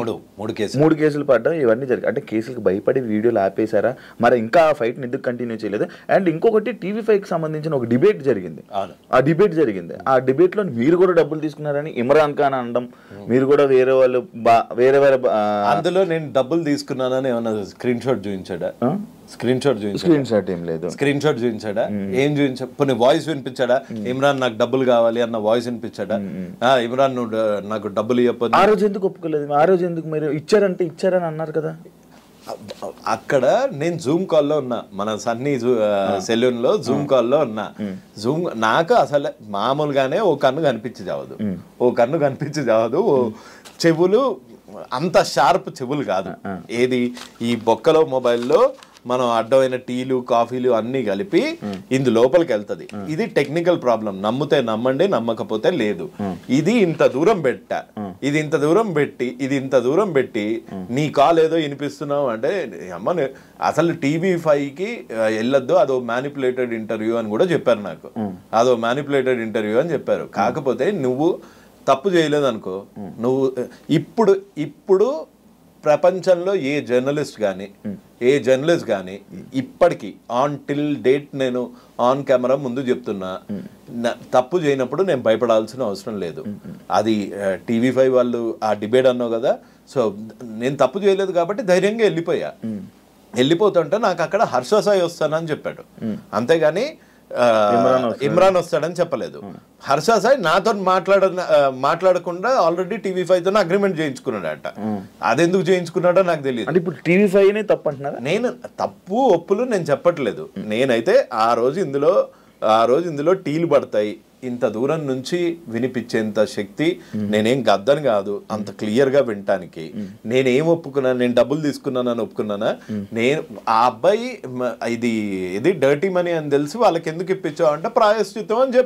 3 కేసులు పడడం ఇవన్నీ జరిగాయి. అంటే కేసులకు భయపడి వీడియోలు ఆపేశారా, మరి ఇంకా ఆ ఫైట్ ని ఎందుకు కంటిన్యూ చేయలేదు? అండ్ ఇంకొకటి TV5కి సంబంధించిన ఒక డిబేట్ జరిగింది. ఆ డిబేట్ లో మీరు కూడా డబ్బులు తీసుకున్నారని ఇమ్రాన్ ఖాన్ అనడం, మీరు కూడా వేరే వాళ్ళు వేరే అందులో నేను డబ్బులు తీసుకున్నానని ఏమన్నా స్క్రీన్ షాట్ చూపించాడా? స్క్రీన్ షాట్ ఏం లేదు. స్క్రీన్ షాట్ చూపించాడా? ఏం చూపించా? కొన్ని వాయిస్ వినిపించాడా? ఇమ్రాన్ నాకు డబ్బులు కావాలి అన్న వాయిస్ వినిపించాడా? ఇమ్రాన్ నువ్వు నాకు డబ్బులు ఇవ్వకపోతే ఆ రోజు ఎందుకు ఒప్పుకోలేదు? ఆ రోజు ఎందుకు మీరు ఇచ్చారని అన్నారు కదా? అక్కడ నేను జూమ్ కాల్లో ఉన్నా, మన సన్నీ సెలూన్ లో జూమ్ కాల్లో ఉన్నా. నాకు అసలు మామూలుగానే ఓ కన్ను కనిపించి చావదు, చెవులు అంత షార్ప్ చెవులు కాదు. ఏది ఈ బొక్కలో మొబైల్లో మనం అడ్డమైన టీలు కాఫీలు అన్ని కలిపి ఇందు లోపలికి వెళ్తుంది. ఇది టెక్నికల్ ప్రాబ్లం, నమ్మితే నమ్మండి, నమ్మకపోతే లేదు. ఇది ఇంత దూరం పెట్టి నీ కాల్ ఏదో వినిపిస్తున్నావు అంటే అమ్మ అసలు TV5కి వెళ్ళొద్దు, అదో మ్యానిపులేటెడ్ ఇంటర్వ్యూ అని కూడా చెప్పారు నాకు. అదో మ్యానిపులేటెడ్ ఇంటర్వ్యూ అని చెప్పారు. కాకపోతే నువ్వు తప్పు చేయలేదు అనుకో, నువ్వు ఇప్పుడు ప్రపంచంలో ఏ జర్నలిస్ట్ కానీ ఇప్పటికీ టిల్ డేట్ నేను ఆన్ కెమెరా ముందు చెప్తున్నా, తప్పు చేయనప్పుడు నేను భయపడాల్సిన అవసరం లేదు. అది TV5 వాళ్ళు ఆ డిబేట్ అన్నావు కదా, సో నేను తప్పు చేయలేదు కాబట్టి ధైర్యంగా వెళ్ళిపోతుంటే నాకు అక్కడ హర్ష సాయి వస్తానని చెప్పాడు, అంతేగాని ఇమ్రాన్ వస్తాడని చెప్పలేదు. హర్ష సాయి నాతో మాట్లాడకుండా ఆల్రెడీ TV5తో అగ్రిమెంట్ చేయించుకున్నాడట. అదెందుకు చేయించుకున్నాడో నాకు తెలియదు. ఇప్పుడు TV5 తప్పు అంటున్నారా? నేను తప్పు ఒప్పులు నేను చెప్పట్లేదు. నేనైతే ఆ రోజు ఇందులో టీలు పడతాయి, ఇంత దూరం నుంచి వినిపించేంత శక్తి నేనేం గద్దని కాదు, అంత క్లియర్ గా వినటానికి. నేనేం ఒప్పుకున్నాను? నేను డబ్బులు తీసుకున్నానని ఒప్పుకున్నానా? నేను ఆ అబ్బాయి ఇది డర్టీ మనీ అని తెలిసి వాళ్ళకి ఎందుకు ఇప్పించావు అంటే ప్రాయశ్చిత్తం అని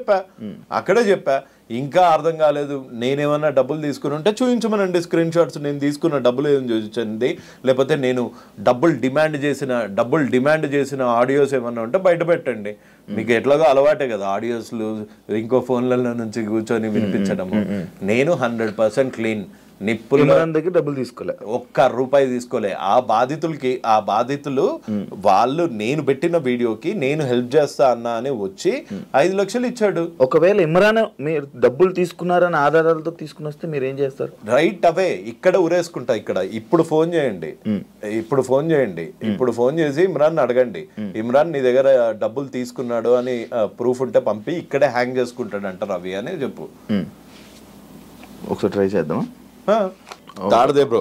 అక్కడే చెప్పా. ఇంకా అర్థం కాలేదు, నేనేమన్నా డబ్బులు తీసుకుని ఉంటే చూపించమనండి స్క్రీన్ షాట్స్, నేను తీసుకున్న డబ్బులు ఏం చూపించండి, లేకపోతే నేను డబ్బులు డిమాండ్ చేసిన ఆడియోస్ ఏమన్నా ఉంటే బయట పెట్టండి. మీకు ఎట్లాగో అలవాటే కదా ఆడియోస్లు ఇంకో ఫోన్లలో నుంచి కూర్చొని వినిపించడము. నేను 100% క్లీన్, నిప్పుల దగ్గర డబ్బులు తీసుకోలే, ₹1 తీసుకోలే. ఆ బాధితులు వాళ్ళు నేను పెట్టిన వీడియోకి నేను హెల్ప్ చేస్తా అన్నా అని వచ్చి 5 లక్షలు ఇచ్చాడు. ఒకవేళ ఇమ్రాన్ మీరు డబ్బులు తీసుకున్నారని ఆధారాలతో తీసుకుని వస్తే మీరు ఏం చేస్తారు? రైట్ అవే ఇక్కడ ఉరేసుకుంటా. ఇప్పుడు ఫోన్ చేయండి, ఇప్పుడు ఫోన్ చేసి ఇమ్రాన్ అడగండి, ఇమ్రాన్ నీ దగ్గర డబ్బులు తీసుకున్నాడు అని ప్రూఫ్ ఉంటే పంపి ఇక్కడే హ్యాంగ్ చేసుకుంటాడు అంటారు రవి అని చెప్పు. ఒకసారి ట్రై చేద్దాం. తాడదే బ్రో,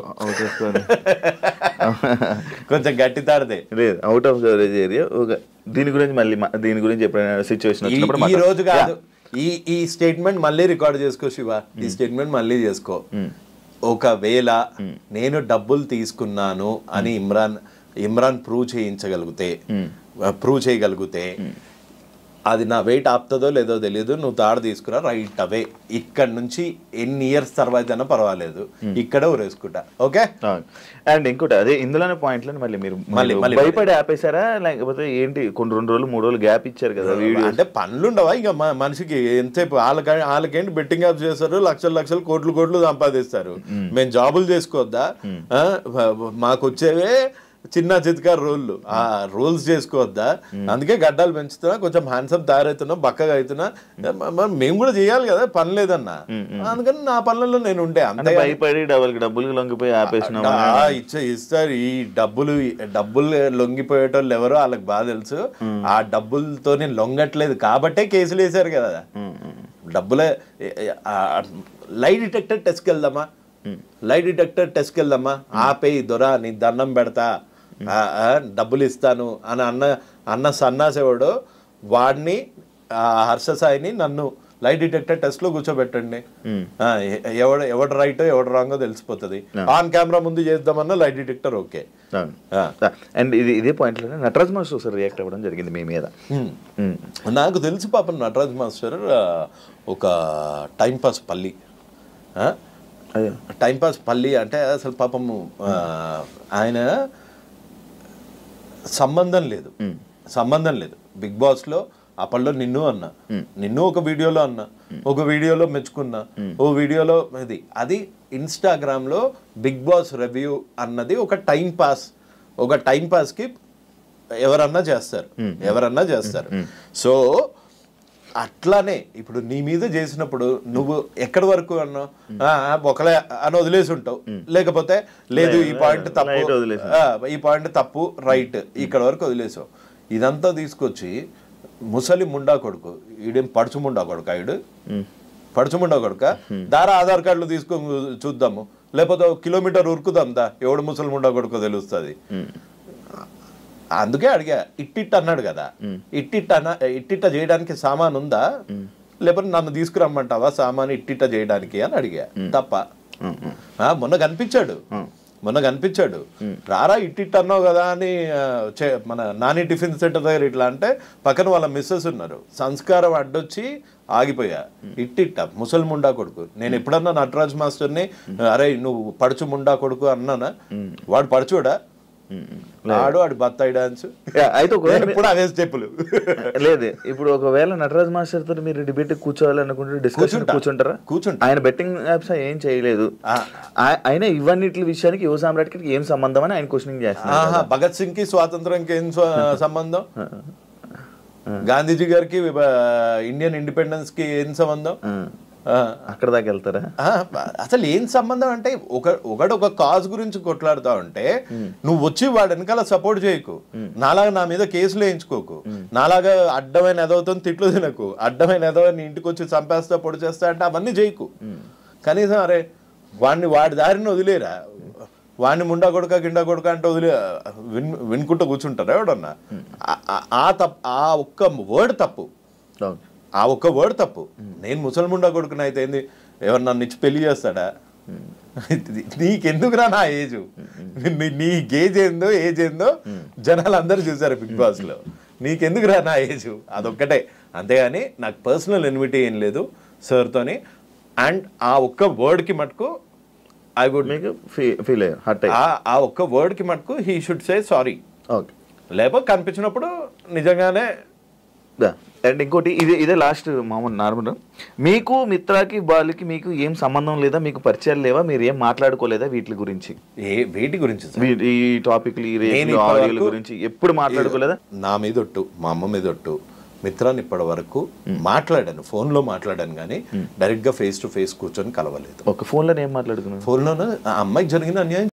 కొంచెం గట్టి తాడదే, లేదు అవుట్ ఆఫ్ కవరేజ్ ఏరియా. దీని గురించి ఎప్పుడైనా సిచ్యువేషన్ వచ్చినప్పుడు ఈ రోజు కాదు, ఈ స్టేట్మెంట్ మళ్ళీ రికార్డ్ చేసుకో శివ, ఈ స్టేట్మెంట్ మళ్ళీ చేసుకో. ఒకవేళ నేను డబ్బులు తీసుకున్నాను అని ఇమ్రాన్ ప్రూవ్ చేయగలిగితే అది నా వెయిట్ ఆపుతుందో లేదో తెలియదు, నువ్వు తాడు తీసుకురా రైట్ అవే. ఇక్కడ నుంచి ఎన్ని ఇయర్స్ తర్వాత అయినా పర్వాలేదు, ఇక్కడ ఊరేసుకుంటా. ఓకే. అండ్ ఇంకోటి అదే ఇందులోనే పాయింట్లను మళ్ళీ భయపడి ఆపేశారా, లేకపోతే ఏంటి? కొన్ని 2 రోజులు 3 రోజులు గ్యాప్ ఇచ్చారు కదా వీడియో అంటే పనులుండవా ఇక మనిషికి? ఎంతసేపు వాళ్ళకేంటి బెట్టింగ్ యాప్ చేస్తారు, లక్షలు కోట్లు సంపాదిస్తారు. మేము జాబులు చేసుకోవద్దా? మాకు వచ్చేవే చిన్న చిత్కారు రోళ్ళు ఆ రోల్స్ చేసుకోవద్దా, అందుకే గడ్డాలు పెంచుతున్నా, కొంచెం హ్యాండ్సమ్ తయారవుతున్నా, బక్కగా అవుతున్నా, మేము కూడా చేయాలి కదా, పని లేదన్నా, అందుకని నా పనులలో నేను ఉండే అంతే. భయపడి డబ్బులు లొంగిపోయి ఆపేసిన ఇస్తారు. ఈ డబ్బులు లొంగిపోయేటోళ్ళు ఎవరో వాళ్ళకి బాగా తెలుసు. ఆ డబ్బులతో నేను లొంగట్లేదు కాబట్టే కేసులు వేశారు కదా. డబ్బులే లై డిటెక్టర్ టెస్ట్కి వెళ్దామా, లై డిటెక్టర్ టెస్ట్కి వెళ్దామా, ఆపేయి దొరా నీ దండం పెడతా, డబ్బులు ఇస్తాను అని అన్న సన్నాసేవాడు వాడిని, హర్ష సాయిని నన్ను లై డిటెక్టర్ టెస్ట్ లో కూర్చోబెట్టండి, ఎవడు రైటో ఎవడు రాంగో తెలిసిపోతుంది. ఆన్ కెమెరా ముందు చేద్దామన్నా లై డిటెక్టర్ ఓకే. అండ్ ఇదే పాయింట్ లో నటరాజ్ మాస్టర్ సార్ రియాక్ట్ అవ్వడం జరిగింది మీ మీద. నాకు తెలిసి పాపం నటరాజ్ మాస్టర్ ఒక టైంపాస్ పల్లి, టైంపాస్ పల్లి అంటే అసలు పాపము ఆయన సంబంధం లేదు బిగ్ బాస్ లో. అప్పట్లో నిన్ను ఒక వీడియోలో అన్నా, ఒక వీడియోలో మెచ్చుకున్నా, ఓ వీడియోలో అది ఇన్స్టాగ్రామ్ లో బిగ్ బాస్ రివ్యూ అన్నది ఒక టైం పాస్ కి ఎవరన్నా చేస్తారు. సో అట్లానే ఇప్పుడు నీ మీద చేసినప్పుడు నువ్వు ఎక్కడి వరకు అన్నావు, ఒకలే అని వదిలేసి ఉంటావు, లేకపోతే లేదు ఈ పాయింట్ తప్పు రైట్ ఇక్కడ వరకు వదిలేసావు. ఇదంతా తీసుకొచ్చి ముసలి ముండా కొడుకు, ఈడేం పడుచు ముండా కొడుక, దారా ఆధార్ కార్డులు తీసుకొని చూద్దాము, లేకపోతే కిలోమీటర్ ఉరుకుదాం దా, ఎవడు ముసలి ముండా కొడుకో తెలుస్తుంది. అందుకే అడిగా, ఇట్టిట్ అన్నాడు కదా, ఇట్టిట్ట చేయడానికి సామాన్ ఉందా, లేకపోతే నన్ను తీసుకురమ్మంటావా సామాన్ ఇట్టిట్ట చేయడానికి అని అడిగా. తప్ప మొన్న కనిపించాడు రారా ఇట్టిట్ అన్నావు కదా అని, మన నాని టిఫిన్ సెంటర్ దగ్గర ఇట్లా అంటే పక్కన వాళ్ళ మిస్సెస్ ఉన్నారు, సంస్కారం అడ్డొచ్చి ఆగిపోయా. ఇట్టిట్ట ముసలి ముండా కొడుకు. నేను ఎప్పుడన్నా నటరాజ్ మాస్టర్ని అరే నువ్వు పడుచు ముండా కొడుకు అన్నానా? వాడు పడుచోడా, వాడు బత్తాయి డాన్స్ అయితే అవే స్టెప్పులు లేదు. ఇప్పుడు ఒకవేళ నటరాజ్ మాస్టర్ తో మీరు డిబేట్ కూర్చోవాలనుకుంటే డిస్కషన్ కూర్చుంటారా? ఆయన బెట్టింగ్ యాప్స్ ఏం చేయలేదు, ఆయన ఇవన్నిటి విషయానికి యువ సామ్రాట్కి ఏం సంబంధం అని ఆయన క్వశ్చనింగ్ చేస్తున్నారు. భగత్ సింగ్ కి స్వాతంత్రంకి ఏం సంబంధం, గాంధీజీ గారికి ఇండియన్ ఇండిపెండెన్స్ కి ఏం సంబంధం, అక్కడ దాకా వెళ్తారా? అసలు ఏం సంబంధం అంటే ఒక కాజ్ గురించి కొట్లాడుతా ఉంటే నువ్వు వచ్చి వాడు వెనకాల సపోర్ట్ చేయకు, నాలాగా నా మీద కేసులు వేయించుకోకు, నాలాగా అడ్డమైన ఎదవతో తిట్లు తినకు, అడ్డమైన ఎదవని ఇంటికి వచ్చి చంపేస్తా పొడి చేస్తా అంటే అవన్నీ చేయకు. కనీసం అరే వాడి దారిని వదిలేరా, వాడిని ముండా కొడుక గిండా కొడుక అంటే వినుకుంటూ కూర్చుంటారా ఎవడన్నా? ఆ ఒక్క వర్డ్ తప్పు. నేను ముసల్ముండా కొడుకుని అయితే ఏంది, ఎవరు నన్ను ఇచ్చి పెళ్లి చేస్తాడా? నీకెందుకురా నా ఏజ్, నీ ఏజ్ ఏందో జనాలు అందరూ చూసారు బిగ్ బాస్ లో, నీకెందుకురా నా ఏజ్, అదొక్కటే. అంతేగాని నాకు పర్సనల్ ఎన్విటీ ఏం లేదు సార్తోని. అండ్ ఆ ఒక్క వర్డ్కి మటుకు ఐ వుడ్ ఫీల్ ఆ ఒక్క వర్డ్కి మటుకు హీ షుడ్ సే సారీ. లేకపోతే కనిపించినప్పుడు నిజంగానే. అండ్ ఇంకోటి ఇదే లాస్ట్ మామూలు నార్మల్, మీకు మిత్రాకి వాళ్ళకి మీకు ఏం సంబంధం లేదా, మీకు పరిచయాలు లేవా, మీరు ఏం మాట్లాడుకోలేదా వీటి గురించి? ఈ టాపిక్ గురించి ఎప్పుడు మాట్లాడుకోలేదా? నా మీద ఒట్టు, మా అమ్మ మీద ఒట్టు, మిత్రాన్ని ఇప్పటి వరకు మాట్లాడాను, ఫోన్లో మాట్లాడాను కానీ డైరెక్ట్గా ఫేస్ టు ఫేస్ కూర్చొని కలవలేదు. ఒక ఫోన్లో ఏం మాట్లాడుకున్నాను? ఫోన్లోనే ఆ అమ్మాయికి జరిగిన అన్యాయం